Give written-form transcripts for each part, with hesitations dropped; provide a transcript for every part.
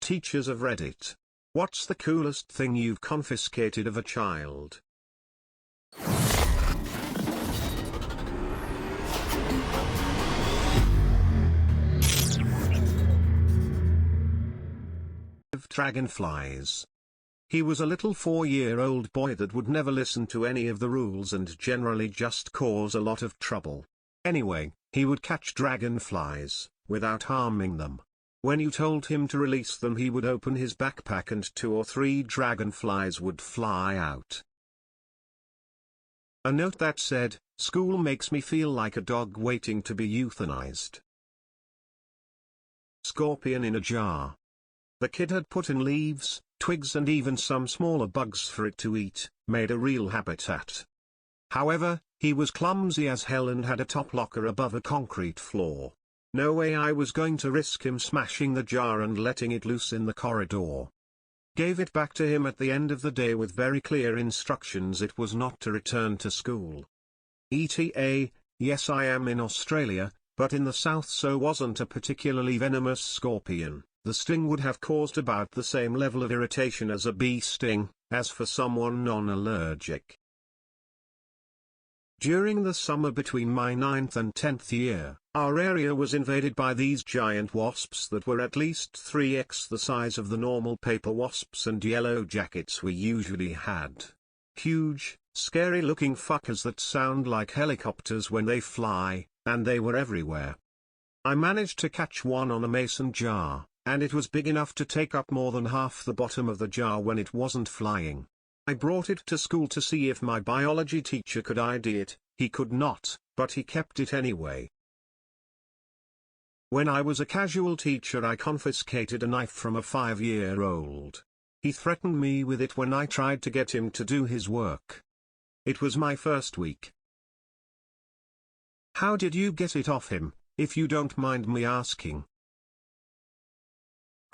Teachers of Reddit. What's the coolest thing you've confiscated of a child? Dragonflies. He was a little 4-year-old boy that would never listen to any of the rules and generally just cause a lot of trouble. Anyway, he would catch dragonflies, without harming them. When you told him to release them, he would open his backpack and 2 or 3 dragonflies would fly out. A note that said, "School makes me feel like a dog waiting to be euthanized." Scorpion in a jar. The kid had put in leaves, twigs and even some smaller bugs for it to eat, made a real habitat. However, he was clumsy as hell and had a top locker above a concrete floor. No way I was going to risk him smashing the jar and letting it loose in the corridor. Gave it back to him at the end of the day with very clear instructions it was not to return to school. ETA, yes, I am in Australia, but in the south, so wasn't a particularly venomous scorpion. The sting would have caused about the same level of irritation as a bee sting, as for someone non-allergic. During the summer between my 9th and 10th year, our area was invaded by these giant wasps that were at least 3x the size of the normal paper wasps and yellow jackets we usually had. Huge, scary-looking fuckers that sound like helicopters when they fly, and they were everywhere. I managed to catch one on a mason jar, and it was big enough to take up more than half the bottom of the jar when it wasn't flying. I brought it to school to see if my biology teacher could ID it. He could not, but he kept it anyway. When I was a casual teacher, I confiscated a knife from a 5-year-old. He threatened me with it when I tried to get him to do his work. It was my first week. How did you get it off him, if you don't mind me asking?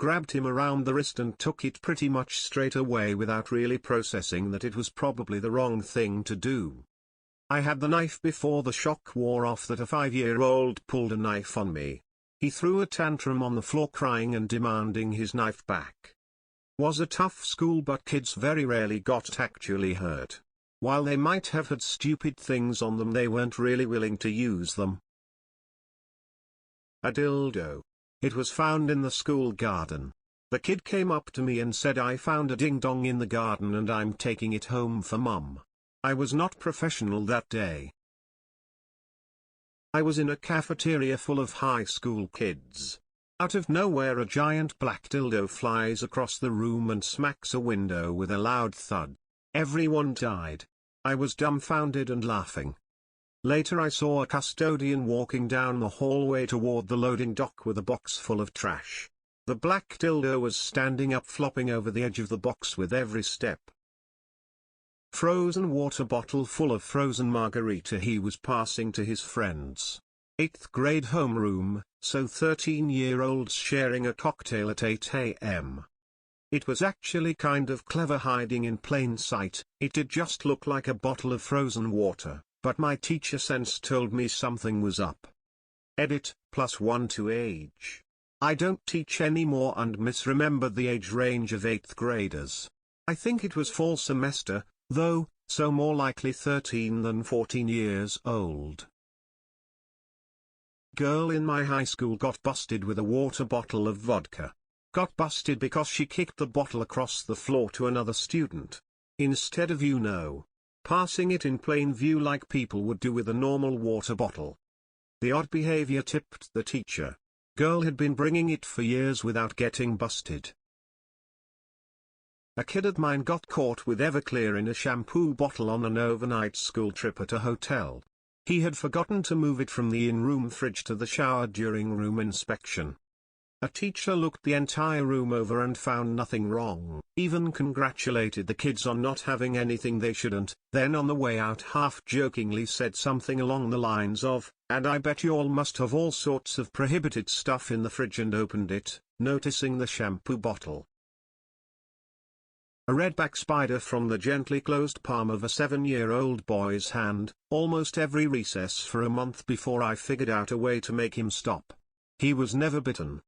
Grabbed him around the wrist and took it pretty much straight away without really processing that it was probably the wrong thing to do. I had the knife before the shock wore off that a 5-year-old pulled a knife on me. He threw a tantrum on the floor crying and demanding his knife back. Was a tough school, but kids very rarely got actually hurt. While they might have had stupid things on them, they weren't really willing to use them. A dildo. It was found in the school garden. The kid came up to me and said, "I found a ding-dong in the garden and I'm taking it home for mum." I was not professional that day. I was in a cafeteria full of high school kids. Out of nowhere, a giant black dildo flies across the room and smacks a window with a loud thud. Everyone died. I was dumbfounded and laughing. Later I saw a custodian walking down the hallway toward the loading dock with a box full of trash. The black dildo was standing up, flopping over the edge of the box with every step. Frozen water bottle full of frozen margarita he was passing to his friends. 8th grade homeroom, so 13-year-olds sharing a cocktail at 8 a.m. It was actually kind of clever hiding in plain sight. It did just look like a bottle of frozen water. But my teacher sense told me something was up. Edit, +1 to age. I don't teach anymore and misremembered the age range of 8th graders. I think it was fall semester, though, so more likely 13 than 14 years old. Girl in my high school got busted with a water bottle of vodka. Got busted because she kicked the bottle across the floor to another student. Instead of, passing it in plain view like people would do with a normal water bottle. The odd behavior tipped the teacher. Girl had been bringing it for years without getting busted. A kid of mine got caught with Everclear in a shampoo bottle on an overnight school trip at a hotel. He had forgotten to move it from the in-room fridge to the shower during room inspection. A teacher looked the entire room over and found nothing wrong, even congratulated the kids on not having anything they shouldn't, then on the way out half-jokingly said something along the lines of, "And I bet you all must have all sorts of prohibited stuff in the fridge," and opened it, noticing the shampoo bottle. A redback spider from the gently closed palm of a 7-year-old boy's hand, almost every recess for a month before I figured out a way to make him stop. He was never bitten.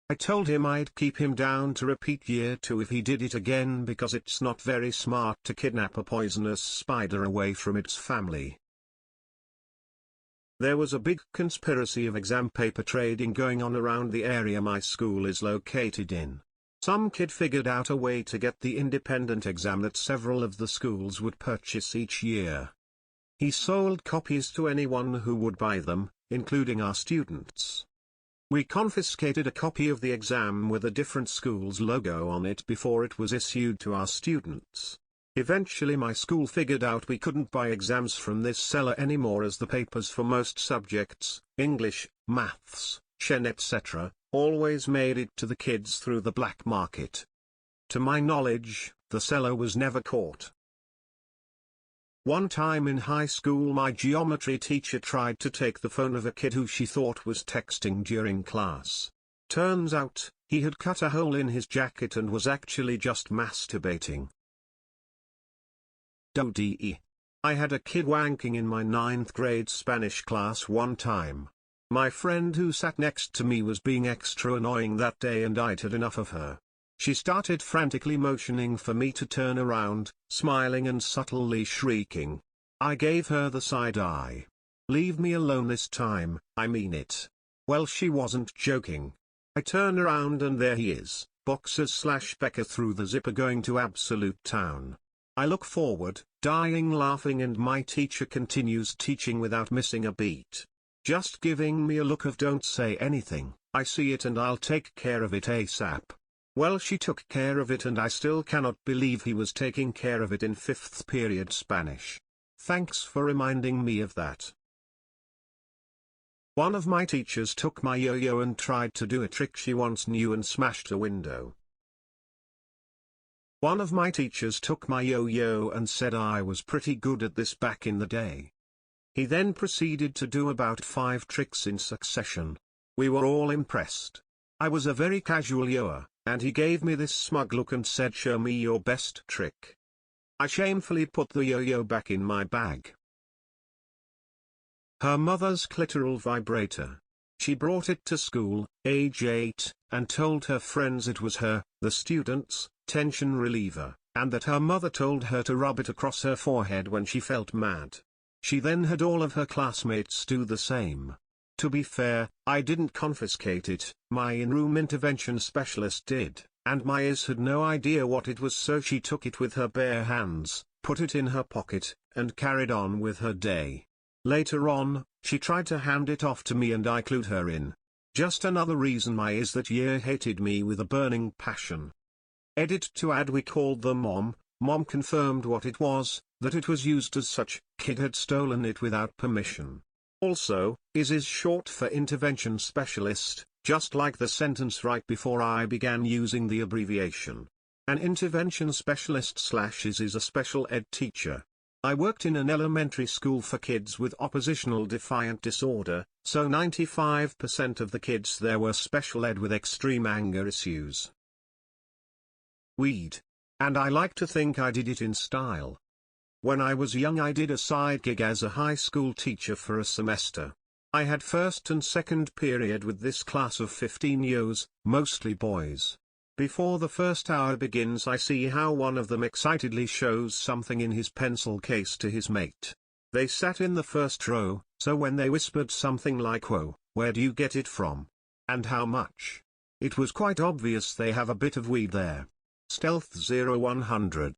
I told him I'd keep him down to repeat year 2 if he did it again because it's not very smart to kidnap a poisonous spider away from its family. There was a big conspiracy of exam paper trading going on around the area my school is located in. Some kid figured out a way to get the independent exam that several of the schools would purchase each year. He sold copies to anyone who would buy them, including our students. We confiscated a copy of the exam with a different school's logo on it before it was issued to our students. Eventually my school figured out we couldn't buy exams from this seller anymore as the papers for most subjects, English, maths, Chem etc., always made it to the kids through the black market. To my knowledge, the seller was never caught. One time in high school my geometry teacher tried to take the phone of a kid who she thought was texting during class. Turns out, he had cut a hole in his jacket and was actually just masturbating. I had a kid wanking in my 9th grade Spanish class one time. My friend who sat next to me was being extra annoying that day and I'd had enough of her. She started frantically motioning for me to turn around, smiling and subtly shrieking. I gave her the side eye. "Leave me alone this time, I mean it." Well, she wasn't joking. I turn around and there he is, boxers/Becca through the zipper going to absolute town. I look forward, dying laughing, and my teacher continues teaching without missing a beat. Just giving me a look of "don't say anything, I see it and I'll take care of it ASAP." Well, she took care of it and I still cannot believe he was taking care of it in 5th period Spanish. Thanks for reminding me of that. One of my teachers took my yo-yo and tried to do a trick she once knew and smashed a window. One of my teachers took my yo-yo and said I was pretty good at this back in the day. He then proceeded to do about 5 tricks in succession. We were all impressed. I was a very casual yoer, and he gave me this smug look and said, "Show me your best trick." I shamefully put the yo-yo back in my bag. Her mother's clitoral vibrator. She brought it to school, age 8, and told her friends it was her, the students, tension reliever, and that her mother told her to rub it across her forehead when she felt mad. She then had all of her classmates do the same. To be fair, I didn't confiscate it, my in-room intervention specialist did, and my IS had no idea what it was, so she took it with her bare hands, put it in her pocket, and carried on with her day. Later on, she tried to hand it off to me and I clued her in. Just another reason my IS that year hated me with a burning passion. Edit to add, we called the mom. Mom confirmed what it was, that it was used as such. Kid had stolen it without permission. Also, is short for intervention specialist, just like the sentence right before I began using the abbreviation. An intervention specialist / is a special ed teacher. I worked in an elementary school for kids with oppositional defiant disorder, so 95% of the kids there were special ed with extreme anger issues. Weed. And I like to think I did it in style. When I was young I did a side gig as a high school teacher for a semester. I had first and second period with this class of 15 yos, mostly boys. Before the first hour begins I see how one of them excitedly shows something in his pencil case to his mate. They sat in the first row, so when they whispered something like, "Whoa, where do you get it from? And how much?" it was quite obvious they have a bit of weed there. Stealth 0100.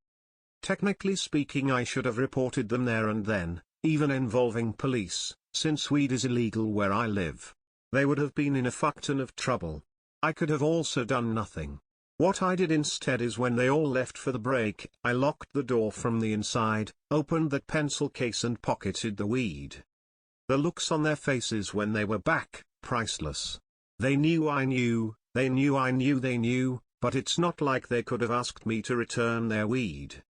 Technically speaking I should have reported them there and then, even involving police, since weed is illegal where I live. They would have been in a fuck ton of trouble. I could have also done nothing. What I did instead is when they all left for the break, I locked the door from the inside, opened that pencil case and pocketed the weed. The looks on their faces when they were back, priceless. They knew I knew, they knew I knew they knew, but it's not like they could have asked me to return their weed.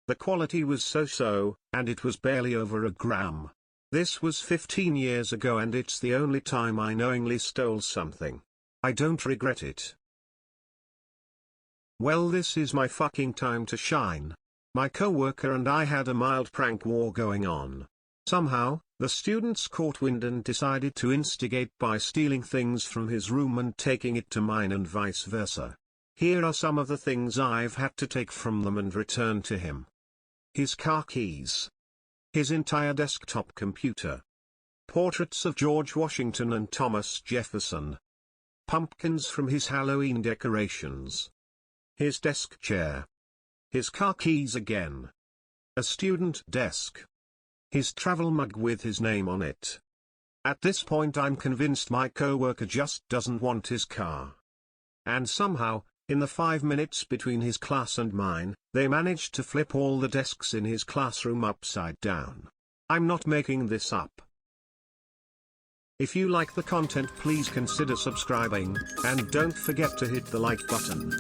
The quality was so-so, and it was barely over a gram. This was 15 years ago and it's the only time I knowingly stole something. I don't regret it. Well, this is my fucking time to shine. My coworker and I had a mild prank war going on. Somehow, The students caught wind and decided to instigate by stealing things from his room and taking it to mine and vice versa. Here are some of the things I've had to take from them and return to him. His car keys. His entire desktop computer. Portraits of George Washington and Thomas Jefferson. Pumpkins from his Halloween decorations. His desk chair. His car keys again. A student desk. His travel mug with his name on it. At this point I'm convinced my coworker just doesn't want his car. And somehow, in the 5 minutes between his class and mine, they managed to flip all the desks in his classroom upside down. I'm not making this up. If you like the content, please consider subscribing, and don't forget to hit the like button.